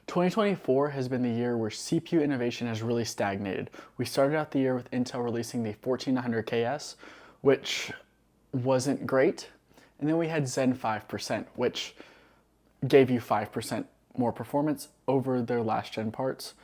2024 has been the year where CPU innovation has really stagnated. We started out the year with Intel releasing the 1400KS, which wasn't great. And then we had Zen 5%, which gave you 5% more performance over their last gen parts,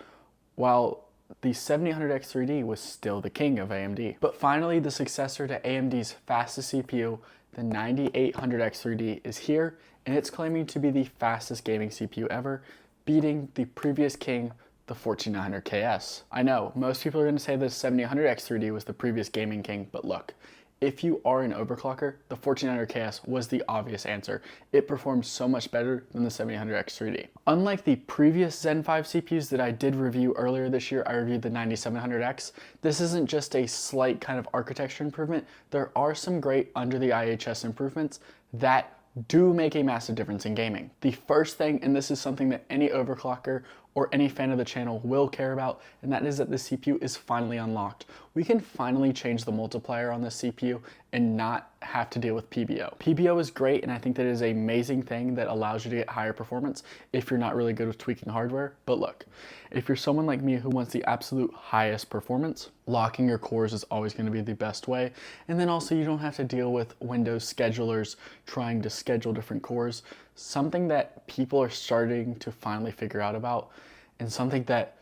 while the 7000X3D was still the king of AMD. But finally, the successor to AMD's fastest CPU, the 9800X3D, is here, and it's claiming to be the fastest gaming CPU ever, beating the previous king, the 14900KS. I know, most people are going to say the 7000X3D was the previous gaming king, but look, if you are an overclocker, the 14900KS was the obvious answer. It performs so much better than the 7000X3D. Unlike the previous Zen 5 CPUs that I did review earlier this year, I reviewed the 9700X. This isn't just a slight kind of architecture improvement. There are some great under the IHS improvements that do make a massive difference in gaming. The first thing, and this is something that any overclocker or any fan of the channel will care about, and that is that the CPU is finally unlocked. We can finally change the multiplier on this CPU and not have to deal with PBO. PBO is great, and I think that is an amazing thing that allows you to get higher performance if you're not really good with tweaking hardware. But look, if you're someone like me who wants the absolute highest performance, locking your cores is always going to be the best way. And then also you don't have to deal with Windows schedulers trying to schedule different cores. Something that people are starting to finally figure out about, and something that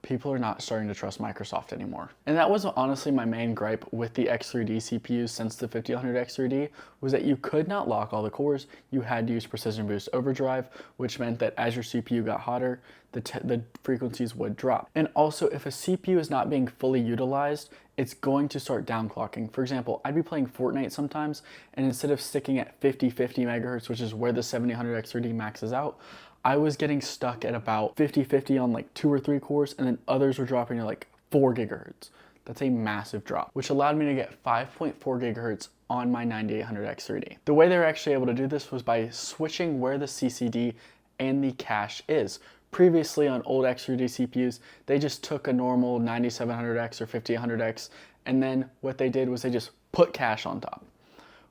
people are not starting to trust Microsoft anymore. And that was honestly my main gripe with the X3D CPUs since the 5000X3D, was that you could not lock all the cores. You had to use Precision Boost Overdrive, which meant that as your CPU got hotter, the frequencies would drop. And also, if a CPU is not being fully utilized, it's going to start downclocking. For example, I'd be playing Fortnite sometimes, and instead of sticking at 50 megahertz, which is where the 7000X3D maxes out, I was getting stuck at about 50 on like 2 or 3 cores, and then others were dropping to like 4 gigahertz. That's a massive drop, which allowed me to get 5.4 gigahertz on my 9800X3D. The way they were actually able to do this was by switching where the CCD and the cache is. Previously on old X3D CPUs, they just took a normal 9700X or 5800X, and then what they did was they just put cache on top,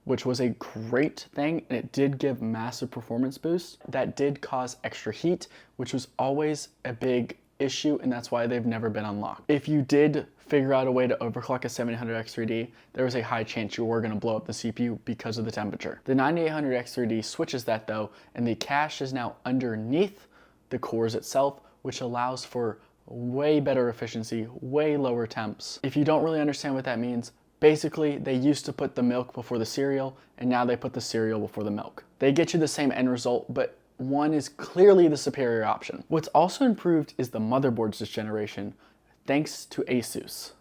which was a great thing, and it did give massive performance boosts. That did cause extra heat, which was always a big issue, and that's why they've never been unlocked. If you did figure out a way to overclock a 7000X3D, there was a high chance you were going to blow up the CPU because of the temperature. The 9800X3D switches that though, and the cache is now underneath the cores itself, which allows for way better efficiency, way lower temps. If you don't really understand what that means, basically, they used to put the milk before the cereal, and now they put the cereal before the milk. They get you the same end result, but one is clearly the superior option. What's also improved is the motherboards this generation, thanks to Asus.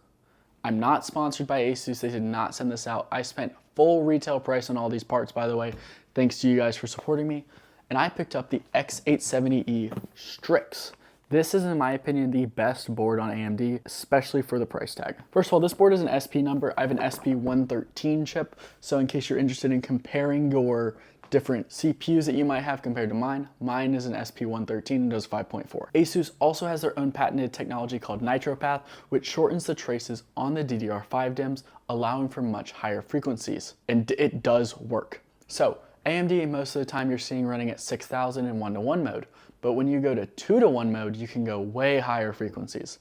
I'm not sponsored by Asus. They did not send this out. I spent full retail price on all these parts, by the way, thanks to you guys for supporting me. And I picked up the X870E Strix. This is, in my opinion, the best board on AMD, especially for the price tag. First of all, this board is an SP number. I have an SP113 chip, so in case you're interested in comparing your different CPUs that you might have compared to mine is an SP113 and does 5.4. Asus also has their own patented technology called NitroPath, which shortens the traces on the DDR5 DIMMs, allowing for much higher frequencies, and it does work. So AMD, most of the time you're seeing running at 6000 in 1-to-1 mode, but when you go to 2-to-1 mode, you can go way higher frequencies.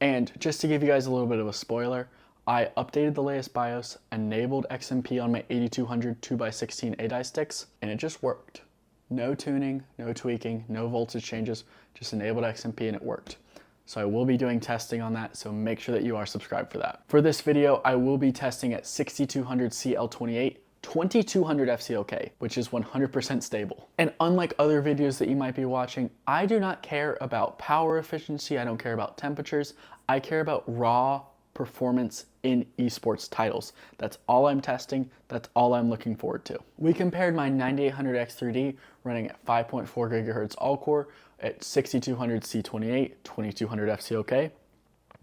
And just to give you guys a little bit of a spoiler, I updated the latest BIOS, enabled XMP on my 8200 2x16 ADI sticks, and it just worked. No tuning, no tweaking, no voltage changes, just enabled XMP and it worked. So I will be doing testing on that, so make sure that you are subscribed for that. For this video, I will be testing at 6200 CL28, 2200 FCOK, which is 100% stable. And unlike other videos that you might be watching, I do not care about power efficiency, I don't care about temperatures, I care about raw performance in esports titles. That's all I'm testing, that's all I'm looking forward to. We compared my 9800X3D running at 5.4 gigahertz all-core at 6200 C28, 2200 FCOK,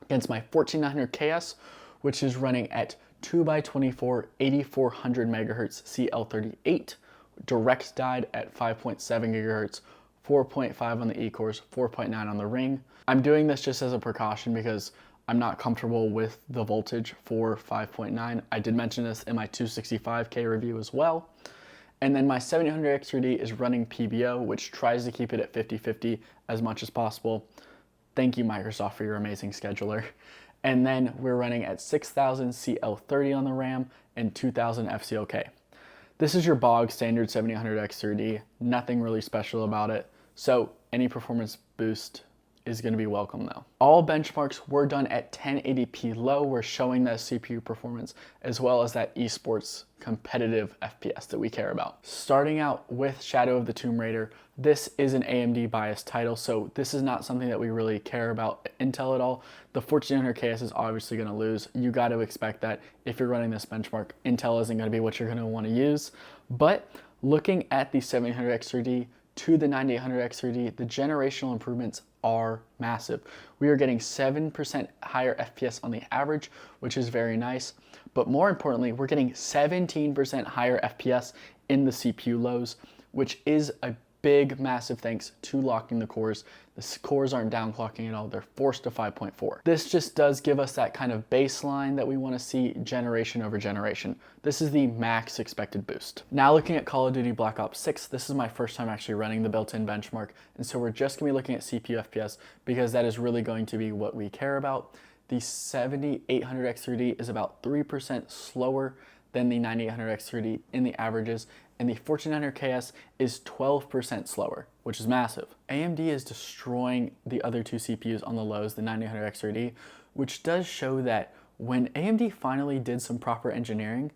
against my 14900KS, which is running at 2x24, 8400 megahertz CL38, direct died at 5.7 gigahertz, 4.5 on the E-cores, 4.9 on the Ring. I'm doing this just as a precaution because I'm not comfortable with the voltage for 5.9. I did mention this in my 265K review as well. And then my 7800X3D is running PBO, which tries to keep it at 50/50 as much as possible. Thank you, Microsoft, for your amazing scheduler. And then we're running at 6000 CL30 on the RAM and 2000 FCLK. This is your bog standard 7800X3D, nothing really special about it. So any performance boost is going to be welcome though. All benchmarks were done at 1080p low. We're showing that CPU performance as well as that esports competitive FPS that we care about. Starting out with Shadow of the Tomb Raider, this is an AMD biased title, so this is not something that we really care about Intel at all. The 1400KS is obviously going to lose. You got to expect that if you're running this benchmark, Intel isn't going to be what you're going to want to use. But looking at the 7800X3D to the 9800X3D, the generational improvements are massive. We are getting 7% higher FPS on the average, which is very nice. But more importantly, we're getting 17% higher FPS in the CPU lows, which is a big, massive thanks to locking the cores. The cores aren't downclocking at all. They're forced to 5.4. This just does give us that kind of baseline that we want to see generation over generation. This is the max expected boost. Now looking at Call of Duty Black Ops 6, this is my first time actually running the built-in benchmark. And so we're just going to be looking at CPU FPS because that is really going to be what we care about. The 7800X3D is about 3% slower than the 9800X3D in the averages, and the 1400KS is 12% slower, which is massive. AMD is destroying the other two CPUs on the lows, the 9800X3D, which does show that when AMD finally did some proper engineering,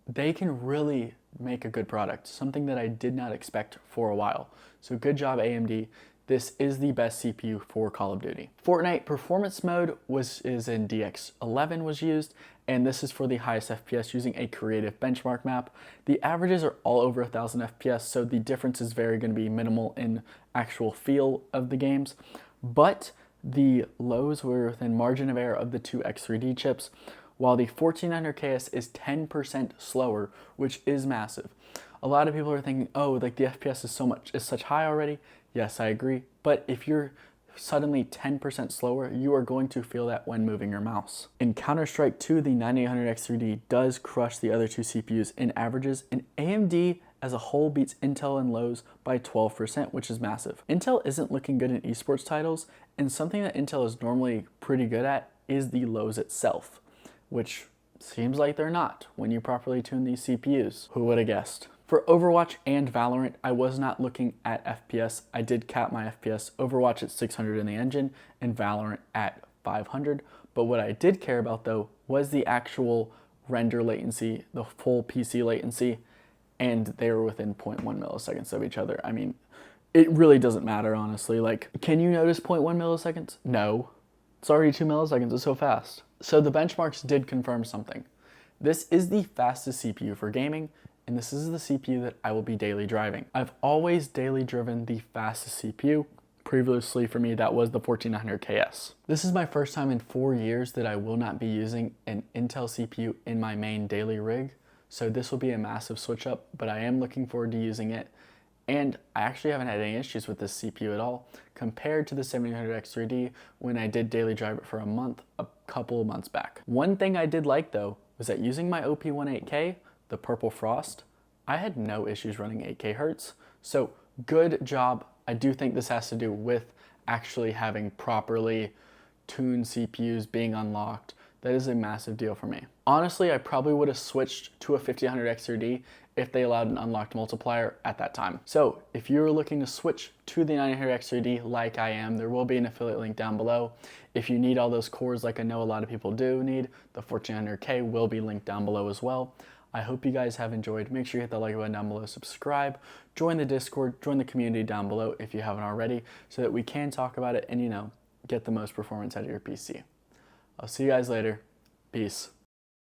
they can really make a good product, something that I did not expect for a while. So good job, AMD. This is the best CPU for Call of Duty. Fortnite performance mode is in DX11 was used, and this is for the highest FPS using a creative benchmark map. The averages are all over 1000 FPS, so the difference is going to be minimal in actual feel of the games. But the lows were within margin of error of the two X3D chips, while the 1400KS is 10% slower, which is massive. A lot of people are thinking, oh, like the FPS is such high already. Yes, I agree. But if you're suddenly 10% slower, you are going to feel that when moving your mouse. In Counter-Strike 2, the 9800X3D does crush the other two CPUs in averages, and AMD as a whole beats Intel in lows by 12%, which is massive. Intel isn't looking good in esports titles, and something that Intel is normally pretty good at is the lows itself, which seems like they're not when you properly tune these CPUs. Who would have guessed? For Overwatch and Valorant, I was not looking at FPS. I did cap my FPS, Overwatch at 600 in the engine and Valorant at 500. But what I did care about though was the actual render latency, the full PC latency, and they were within 0.1 milliseconds of each other. I mean, it really doesn't matter, honestly. Like, can you notice 0.1 milliseconds? No. It's already 2 milliseconds, it's so fast. So the benchmarks did confirm something. This is the fastest CPU for gaming, and this is the CPU that I will be daily driving. I've always daily driven the fastest CPU. Previously for me, that was the 1400KS. This is my first time in 4 years that I will not be using an Intel CPU in my main daily rig. So this will be a massive switch up, but I am looking forward to using it. And I actually haven't had any issues with this CPU at all compared to the 7800X3D when I did daily drive it for a month, a couple of months back. One thing I did like though was that using my OP18K, the Purple Frost, I had no issues running 8K hertz. So good job. I do think this has to do with actually having properly tuned CPUs being unlocked. That is a massive deal for me. Honestly, I probably would have switched to a 5000X3D if they allowed an unlocked multiplier at that time. So if you're looking to switch to the 900X3D like I am, there will be an affiliate link down below. If you need all those cores like I know a lot of people do need, the 1400K will be linked down below as well. I hope you guys have enjoyed. Make sure you hit the like button down below, subscribe, join the Discord, join the community down below if you haven't already, so that we can talk about it and, you know, get the most performance out of your PC. I'll see you guys later. Peace.